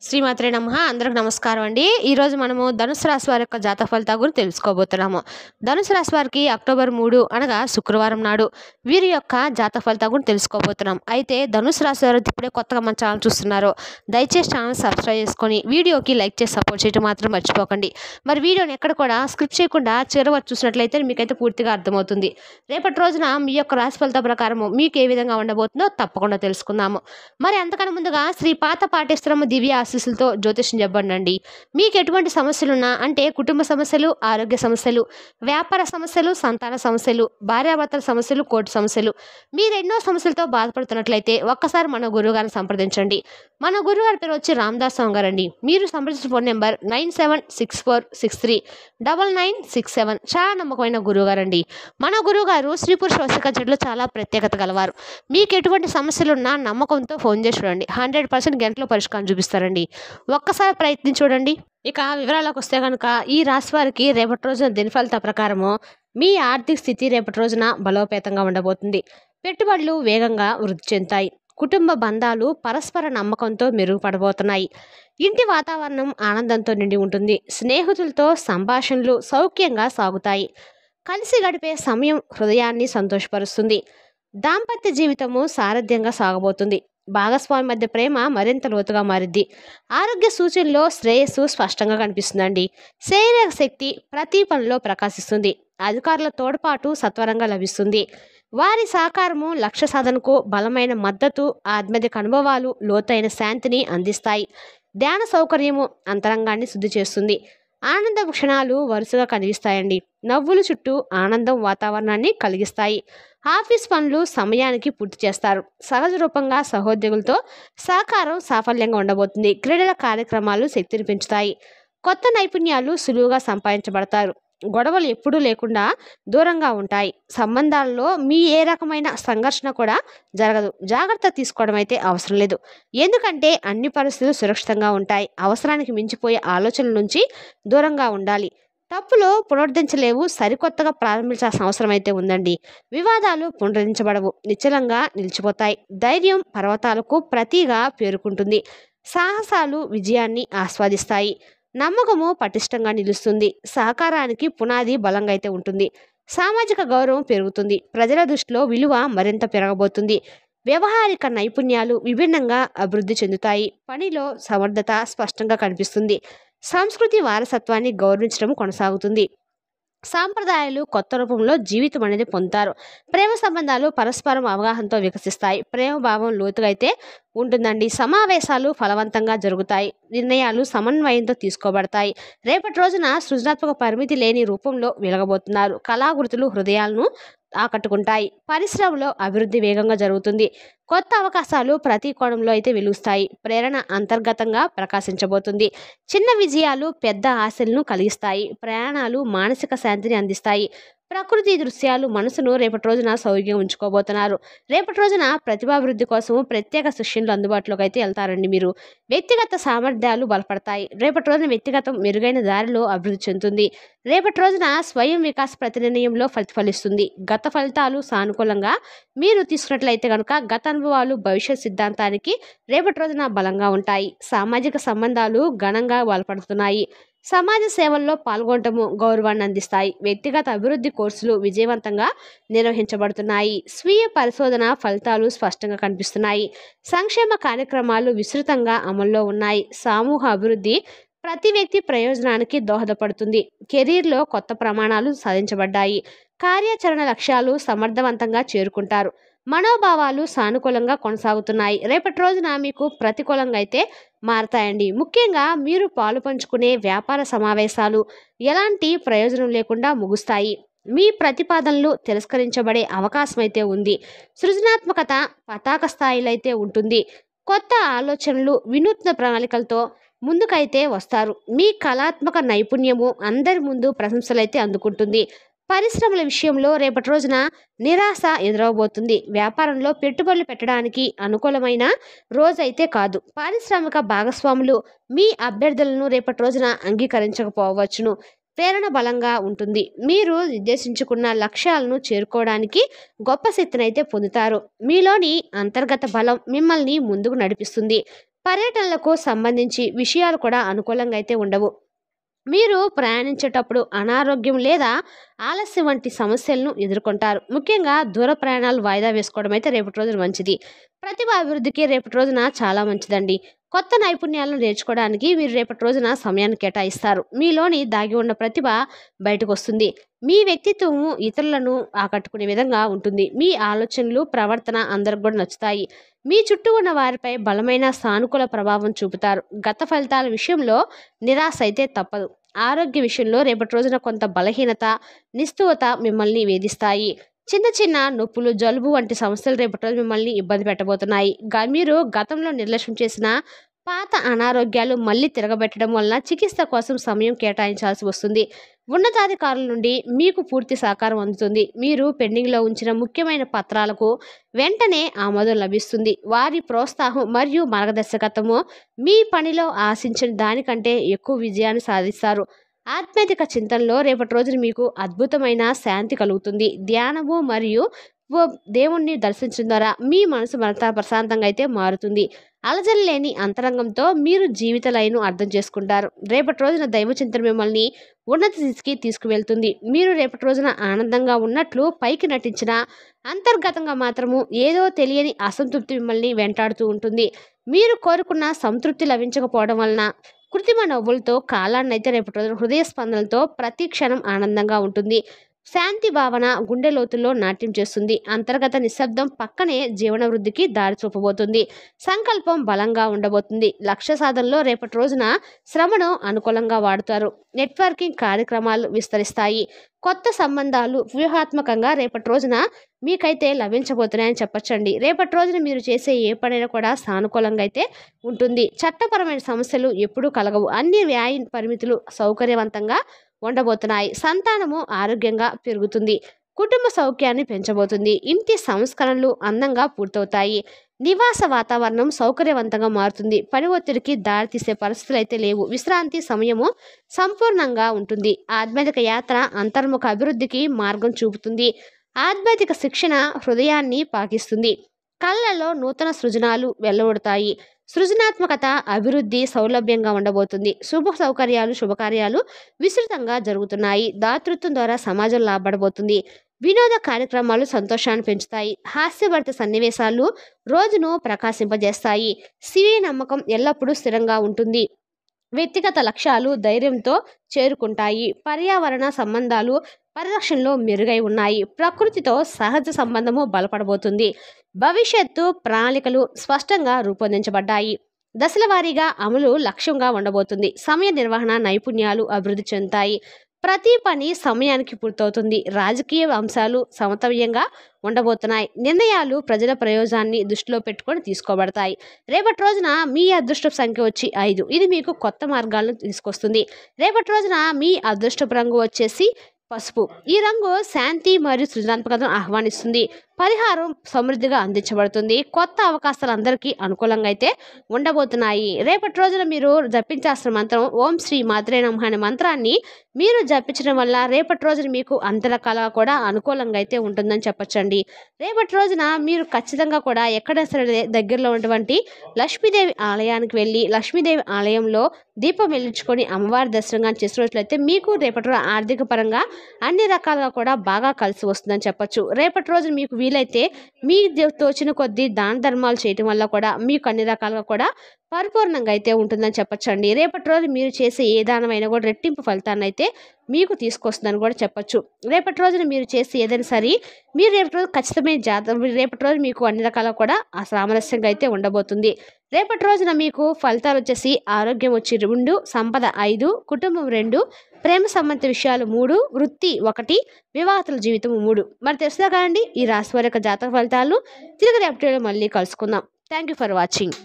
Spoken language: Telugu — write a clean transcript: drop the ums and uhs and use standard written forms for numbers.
శ్రీమాత్రే నమః. అందరికి నమస్కారం అండి. ఈరోజు మనము ధనుసు రాశి వారి యొక్క జాతక ఫలితాల గురించి తెలుసుకోబోతున్నాము. ధనుసు రాశి వారికి అక్టోబర్ 3 అనగా శుక్రవారం నాడు వీరి యొక్క జాతక ఫలితాల గురించి తెలుసుకోబోతున్నాం. అయితే ధనుసు రాశి వారు ఇప్పుడే కొత్తగా మన ఛానల్ చూస్తున్నారో దయచేసి ఛానల్ సబ్స్క్రైబ్ చేసుకొని వీడియోకి లైక్ చేసి సపోర్ట్ చేయడం మాత్రం మర్చిపోకండి. మరి వీడియోని ఎక్కడ కూడా స్క్రిప్ట్ చేయకుండా చివరి వరకు చూసినట్లయితే మీకైతే పూర్తిగా అర్థమవుతుంది. రేపటి రోజున మీ యొక్క రాశి ఫలితాల ప్రకారం మీకు ఏ విధంగా ఉండబోతుందో తప్పకుండా తెలుసుకుందాము. మరి అంతకన్నా ముందుగా శ్రీ పాత పాటేశ్వరమ్మ దివ్య ఆశీస్సులతో జ్యోతిష్యం చెప్పండి. మీకు ఎటువంటి సమస్యలున్నా అంటే కుటుంబ సమస్యలు, ఆరోగ్య సమస్యలు, వ్యాపార సమస్యలు, సంతాన సమస్యలు, భార్యాభర్తల సమస్యలు, కోర్టు సమస్యలు, మీరు ఎన్నో సమస్యలతో బాధపడుతున్నట్లయితే ఒక్కసారి మన గురువుగారిని సంప్రదించండి. మన గురువుగారి పేరు వచ్చి రామదాస్ స్వామి గారండి. మీరు సంప్రదించిన ఫోన్ నెంబర్ 9764639967. చాలా నమ్మకమైన గురువుగారండి. మన గురువుగారు స్త్రీ పురుష వశీకరణ చెట్లు చాలా ప్రత్యేకత గలవారు. మీకు ఎటువంటి సమస్యలున్నా నమ్మకంతో ఫోన్ చేసి చూడండి. 100% గంటలో పరిష్కారం చూపిస్తారండి. ఒక్కసారి ప్రయత్నించి చూడండి. ఇక వివరాలకు వస్తే కనుక ఈ రాశి వారికి రేపటి రోజున దినఫలిత ప్రకారము మీ ఆర్థిక స్థితి రేపటి రోజున బలోపేతంగా ఉండబోతుంది. పెట్టుబడులు వేగంగా వృద్ధి చెందుతాయి. కుటుంబ బంధాలు పరస్పర నమ్మకంతో మెరుగుపడబోతున్నాయి. ఇంటి వాతావరణం ఆనందంతో నిండి ఉంటుంది. స్నేహితులతో సంభాషణలు సౌఖ్యంగా సాగుతాయి. కలిసి గడిపే సమయం హృదయాన్ని సంతోషపరుస్తుంది. దాంపత్య జీవితము సారథ్యంగా సాగబోతుంది. భాగస్వామి మధ్య ప్రేమ మరింత లోతుగా మారిద్ది. ఆరోగ్య సూచనలో శ్రేయస్సు స్పష్టంగా కనిపిస్తుందండి. శారీరక శక్తి ప్రతి పనిలో ప్రకాశిస్తుంది. అధికారుల తోడ్పాటు సత్వరంగా లభిస్తుంది. వారి సహకారము లక్ష్య సాధనకు బలమైన మద్దతు, ఆధ్యాత్మిక అనుభవాలు లోతైన శాంతిని అందిస్తాయి. ధ్యాన సౌకర్యము అంతరంగాన్ని శుద్ధి చేస్తుంది. ఆనంద క్షణాలు వరుసగా కనిపిస్తాయండి. నవ్వులు చుట్టూ ఆనందం వాతావరణాన్ని కలిగిస్తాయి. ఆఫీస్ పనులు సమయానికి పూర్తి చేస్తారు. సహజ రూపంగా సహోద్యోగులతో సహకారం సాఫల్యంగా ఉండబోతుంది. క్రీడల కార్యక్రమాలు శక్తిని పెంచుతాయి. కొత్త నైపుణ్యాలు సులువుగా సంపాదించబడతారు. గొడవలు ఎప్పుడూ లేకుండా దూరంగా ఉంటాయి. సంబంధాలలో మీ ఏ రకమైన సంఘర్షణ కూడా జరగదు. జాగ్రత్త తీసుకోవడం అయితే అవసరం లేదు. ఎందుకంటే అన్ని పరిస్థితులు సురక్షితంగా ఉంటాయి. అవసరానికి మించిపోయే ఆలోచనల నుంచి దూరంగా ఉండాలి. తప్పులో పునరుద్ధరించలేవు. సరికొత్తగా ప్రారంభించాల్సిన అవసరం అయితే ఉందండి. వివాదాలు పునరుద్ధరించబడవు. నిశ్చలంగా నిలిచిపోతాయి. ధైర్యం పర్వతాలకు ప్రతిగా పేరుకుంటుంది. సాహసాలు విజయాన్ని ఆస్వాదిస్తాయి. నమ్మకము పటిష్టంగా నిలుస్తుంది. సహకారానికి పునాది బలంగా అయితే ఉంటుంది. సామాజిక గౌరవం పెరుగుతుంది. ప్రజల దృష్టిలో విలువ మరింత పెరగబోతుంది. వ్యవహారిక నైపుణ్యాలు విభిన్నంగా అభివృద్ధి చెందుతాయి. పనిలో సమర్థత స్పష్టంగా కనిపిస్తుంది. సంస్కృతి వారసత్వాన్ని గౌరవించడం కొనసాగుతుంది. సాంప్రదాయాలు కొత్త రూపంలో జీవితం అనేది పొందుతారు. ప్రేమ సంబంధాలు పరస్పరం అవగాహనతో వికసిస్తాయి. ప్రేమ భావం లోతుగా అయితే ఉంటుందండి. సమావేశాలు ఫలవంతంగా జరుగుతాయి. నిర్ణయాలు సమన్వయంతో తీసుకోబడతాయి. రేపటి రోజున సృజనాత్మక పరిమితి లేని రూపంలో వెలగబోతున్నారు. కళాకృతులు హృదయాలను ఆకట్టుకుంటాయి. పరిశ్రమలో అభివృద్ధి వేగంగా జరుగుతుంది. కొత్త అవకాశాలు ప్రతి కోణంలో అయితే వెలుస్తాయి. ప్రేరణ అంతర్గతంగా ప్రకాశించబోతుంది. చిన్న విజయాలు పెద్ద ఆశలను కలిగిస్తాయి. ప్రయాణాలు మానసిక శాంతిని అందిస్తాయి. ప్రకృతి దృశ్యాలు మనసును రేపటి రోజున సౌఖ్యంగా ఉంచుకోబోతున్నారు. రేపటి రోజున ప్రతిభాభివృద్ధి కోసం ప్రత్యేక శిక్షణలు అందుబాటులోకి అయితే వెళ్తారండి. మీరు వ్యక్తిగత సామర్థ్యాలు బలపడతాయి. రేపటి రోజున వ్యక్తిగతం మెరుగైన దారిలో అభివృద్ధి చెందుతుంది. రేపటి రోజున స్వయం వికాస ప్రతినిర్ణయంలో ప్రతిఫలిస్తుంది. గత ఫలితాలు సానుకూలంగా మీరు తీసుకున్నట్లయితే కనుక గత అనుభవాలు భవిష్యత్ సిద్ధాంతానికి రేపటి రోజున బలంగా ఉంటాయి. సామాజిక సంబంధాలు ఘనంగా బలపడుతున్నాయి. సమాజ సేవల్లో పాల్గొనటము గౌరవాన్ని అందిస్తాయి. వ్యక్తిగత అభివృద్ధి కోర్సులు విజయవంతంగా నిర్వహించబడుతున్నాయి. స్వీయ పరిశోధన ఫలితాలు స్పష్టంగా కనిపిస్తున్నాయి. సంక్షేమ కార్యక్రమాలు విస్తృతంగా అమల్లో ఉన్నాయి. సమూహ అభివృద్ధి ప్రతి వ్యక్తి ప్రయోజనానికి దోహదపడుతుంది. కెరీర్లో కొత్త ప్రమాణాలు సాధించబడ్డాయి. కార్యాచరణ లక్ష్యాలు సమర్థవంతంగా చేరుకుంటారు. మనోభావాలు సానుకూలంగా కొనసాగుతున్నాయి. రేపటి రోజున మీకు ప్రతికూలంగా అయితే మారతాయండి. ముఖ్యంగా మీరు పాలు పంచుకునే వ్యాపార సమావేశాలు ఎలాంటి ప్రయోజనం లేకుండా ముగుస్తాయి. మీ ప్రతిపాదనలు తిరస్కరించబడే అవకాశం అయితే ఉంది. సృజనాత్మకత పతాక స్థాయిలో అయితే ఉంటుంది. కొత్త ఆలోచనలు వినూత్న ప్రణాళికలతో ముందుకైతే వస్తారు. మీ కళాత్మక నైపుణ్యము అందరి ముందు ప్రశంసలైతే అందుకుంటుంది. పరిశ్రమల విషయంలో రేపటి రోజున నిరాశ ఎదురవబోతుంది. వ్యాపారంలో పెట్టుబడులు పెట్టడానికి అనుకూలమైన రోజైతే కాదు. పారిశ్రామిక భాగస్వాములు మీ అభ్యర్థులను రేపటి రోజున అంగీకరించకపోవచ్చును. ప్రేరణ బలంగా ఉంటుంది. మీరు నిర్దేశించుకున్న లక్ష్యాలను చేరుకోవడానికి గొప్ప శక్తిని అయితే పొందుతారు. మీలోని అంతర్గత బలం మిమ్మల్ని ముందుకు నడిపిస్తుంది. పర్యటనలకు సంబంధించి విషయాలు కూడా అనుకూలంగా అయితే ఉండవు. మీరు ప్రయాణించేటప్పుడు అనారోగ్యం లేదా ఆలస్యం వంటి సమస్యలను ఎదుర్కొంటారు. ముఖ్యంగా దూర ప్రయాణాలు వాయిదా వేసుకోవడం అయితే రేపటి రోజున మంచిది. ప్రతిభ అభివృద్ధికి రేపటి రోజున చాలా మంచిదండి. కొత్త నైపుణ్యాలను నేర్చుకోవడానికి మీరు రేపటి రోజున సమయాన్ని కేటాయిస్తారు. మీలోని దాగి ఉన్న ప్రతిభ బయటకు వస్తుంది. మీ వ్యక్తిత్వం ఇతరులను ఆకట్టుకునే విధంగా ఉంటుంది. మీ ఆలోచనలు, ప్రవర్తన అందరికి కూడా నచ్చుతాయి. మీ చుట్టూ ఉన్న వారిపై బలమైన సానుకూల ప్రభావం చూపుతారు. గత ఫలితాల విషయంలో నిరాశ అయితే తప్పదు. ఆరోగ్య విషయంలో రేపటి రోజున కొంత బలహీనత, నిస్తువత మిమ్మల్ని వేధిస్తాయి. చిన్న చిన్న నొప్పులు, జలుబు వంటి సమస్యలు రేపటి రోజు మిమ్మల్ని ఇబ్బంది పెట్టబోతున్నాయి. మీరు గతంలో నిర్లక్ష్యం చేసిన పాత అనారోగ్యాలు మళ్ళీ తిరగబెట్టడం వలన చికిత్స కోసం సమయం కేటాయించాల్సి వస్తుంది. ఉన్నతాధికారుల నుండి మీకు పూర్తి సహకారం అందుతుంది. మీరు పెండింగ్లో ఉంచిన ముఖ్యమైన పత్రాలకు వెంటనే ఆమోదం లభిస్తుంది. వారి ప్రోత్సాహం మరియు మార్గదర్శకత్వము మీ పనిలో ఆశించిన దానికంటే ఎక్కువ విజయాన్ని సాధిస్తారు. ఆధ్యాత్మిక చింతనలో రేపటి రోజున మీకు అద్భుతమైన శాంతి కలుగుతుంది. ధ్యానము మరియు దేవుణ్ణి దర్శించడం ద్వారా మీ మనసు మరింత ప్రశాంతంగా అయితే మారుతుంది. అలజడి లేని అంతరంగంతో మీరు జీవిత లయను అర్థం చేసుకుంటారు. రేపటి రోజున దైవ చింతన మిమ్మల్ని ఉన్నత స్థితికి తీసుకువెళ్తుంది. మీరు రేపటి రోజున ఆనందంగా ఉన్నట్లు పైకి నటించిన అంతర్గతంగా మాత్రము ఏదో తెలియని అసంతృప్తి మిమ్మల్ని వెంటాడుతూ ఉంటుంది. మీరు కోరుకున్న సంతృప్తి లభించకపోవడం వలన కృత్రిమ నవ్వులతో కాలాన్ని అయితే రేపటి రోజున హృదయ స్పందనలతో ప్రతి క్షణం ఆనందంగా ఉంటుంది. శాంతి భావన గుండె లోతుల్లో నాట్యం చేస్తుంది. అంతర్గత నిశ్శబ్దం పక్కనే జీవన వృద్ధికి దారి చూపబోతుంది. సంకల్పం బలంగా ఉండబోతుంది. లక్ష్య సాధనలో రేపటి రోజున శ్రమను అనుకూలంగా వాడుతారు. నెట్వర్కింగ్ కార్యక్రమాలు విస్తరిస్తాయి. కొత్త సంబంధాలు వ్యూహాత్మకంగా రేపటి రోజున మీకైతే లభించబోతున్నాయని చెప్పొచ్చండి. రేపటి రోజున మీరు చేసే ఏ పనైనా కూడా సానుకూలంగా అయితే ఉంటుంది. చట్టపరమైన సమస్యలు ఎప్పుడూ కలగవు. అన్ని వ్యయ పరిమితులు సౌకర్యవంతంగా ఉండబోతున్నాయి. సంతానము ఆరోగ్యంగా పెరుగుతుంది. కుటుంబ సౌఖ్యాన్ని పెంచబోతుంది. ఇంటి సంస్కరణలు అందంగా పూర్తవుతాయి. నివాస వాతావరణం సౌకర్యవంతంగా మారుతుంది. పని ఒత్తిడికి దారితీసే పరిస్థితులు అయితే లేవు. విశ్రాంతి సమయము సంపూర్ణంగా ఉంటుంది. ఆధ్యాత్మిక యాత్ర అంతర్ముఖ అభివృద్ధికి మార్గం చూపుతుంది. ఆధ్యాత్మిక శిక్షణ హృదయాన్ని పాకిస్తుంది. కళ్ళలో నూతన సృజనాలు వెల్లవడతాయి. సృజనాత్మకత అభివృద్ధి సౌలభ్యంగా ఉండబోతుంది. శుభకార్యాలు విస్తృతంగా జరుగుతున్నాయి. దాతృత్వం ద్వారా సమాజం లాభపడబోతుంది. వినోద కార్యక్రమాలు సంతోషాన్ని పెంచుతాయి. హాస్యభరిత సన్నివేశాలు రోజును ప్రకాశింపజేస్తాయి. స్వీయ నమ్మకం ఎల్లప్పుడూ స్థిరంగా ఉంటుంది. వ్యక్తిగత లక్ష్యాలు ధైర్యంతో చేరుకుంటాయి. పర్యావరణ సంబంధాలు పరిరక్షణలో మెరుగై ఉన్నాయి. ప్రకృతితో సహజ సంబంధము బలపడబోతుంది. భవిష్యత్తు ప్రణాళికలు స్పష్టంగా రూపొందించబడ్డాయి. దశల వారీగా అమలు లక్ష్యంగా ఉండబోతుంది. సమయ నిర్వహణ నైపుణ్యాలు అభివృద్ధి చెందుతాయి. ప్రతి పని సమయానికి పూర్తవుతుంది. రాజకీయ అంశాలు సమతవ్యంగా ఉండబోతున్నాయి. నిర్ణయాలు ప్రజల ప్రయోజనాన్ని దృష్టిలో పెట్టుకొని తీసుకోబడతాయి. రేపటి రోజున మీ అదృష్టపు సంఖ్య వచ్చి 5. ఇది మీకు కొత్త మార్గాలను తీసుకొస్తుంది. రేపటి రోజున మీ అదృష్టపు రంగు వచ్చేసి పసుపు. ఈ రంగు శాంతి మరియు సృజనాత్మకతను ఆహ్వానిస్తుంది. పరిహారం సమృద్ధిగా అందించబడుతుంది. కొత్త అవకాశాలు అందరికీ అనుకూలంగా అయితే ఉండబోతున్నాయి. రేపటి రోజున మీరు జపించాల్సిన మంత్రం ఓం శ్రీ మాత్రే నమః అనే మంత్రాన్ని మీరు జపించడం వల్ల రేపటి రోజున మీకు అన్ని రకాలుగా కూడా అనుకూలంగా అయితే ఉంటుందని చెప్పొచ్చండి. రేపటి రోజున మీరు ఖచ్చితంగా కూడా ఎక్కడ సరే దగ్గరలో ఉన్నటువంటి లక్ష్మీదేవి ఆలయానికి వెళ్ళి లక్ష్మీదేవి ఆలయంలో దీపం వెలిగించుకొని అమ్మవారి దర్శనంగా చేసినట్లయితే మీకు రేపటి రోజు ఆర్థిక పరంగా అన్ని రకాలుగా కూడా బాగా కలిసి వస్తుందని చెప్పొచ్చు. రేపటి రోజు మీకు వీలైతే మీ తోచిన కొద్దీ దాన ధర్మాలు చేయటం వల్ల కూడా మీకు అన్ని రకాలుగా కూడా పరిపూర్ణంగా అయితే ఉంటుందని చెప్పొచ్చండి. రేపటి రోజు మీరు చేసే ఏ దానమైనా కూడా రెట్టింపు ఫలితాన్ని అయితే మీకు తీసుకొస్తుందని కూడా చెప్పొచ్చు. రేపటి రోజున మీరు చేసే ఏదైనా సరే మీరు రేపటి రోజు ఖచ్చితమైన రేపటి రోజు మీకు అన్ని రకాలుగా కూడా సామరస్యంగా అయితే ఉండబోతుంది. రేపటి రోజున మీకు ఫలితాలు వచ్చేసి ఆరోగ్యం వచ్చి 2, సంపద 5, కుటుంబం 2, ప్రేమ సంబంధిత విషయాలు 3, వృత్తి 1, వివాహితుల జీవితం 3. మరి తెలుసుదా కాదండి ఈ రాశి వారి యొక్క జాతక ఫలితాలను తిరిగి రేపటి మళ్ళీ కలుసుకుందాం. Thank you for watching.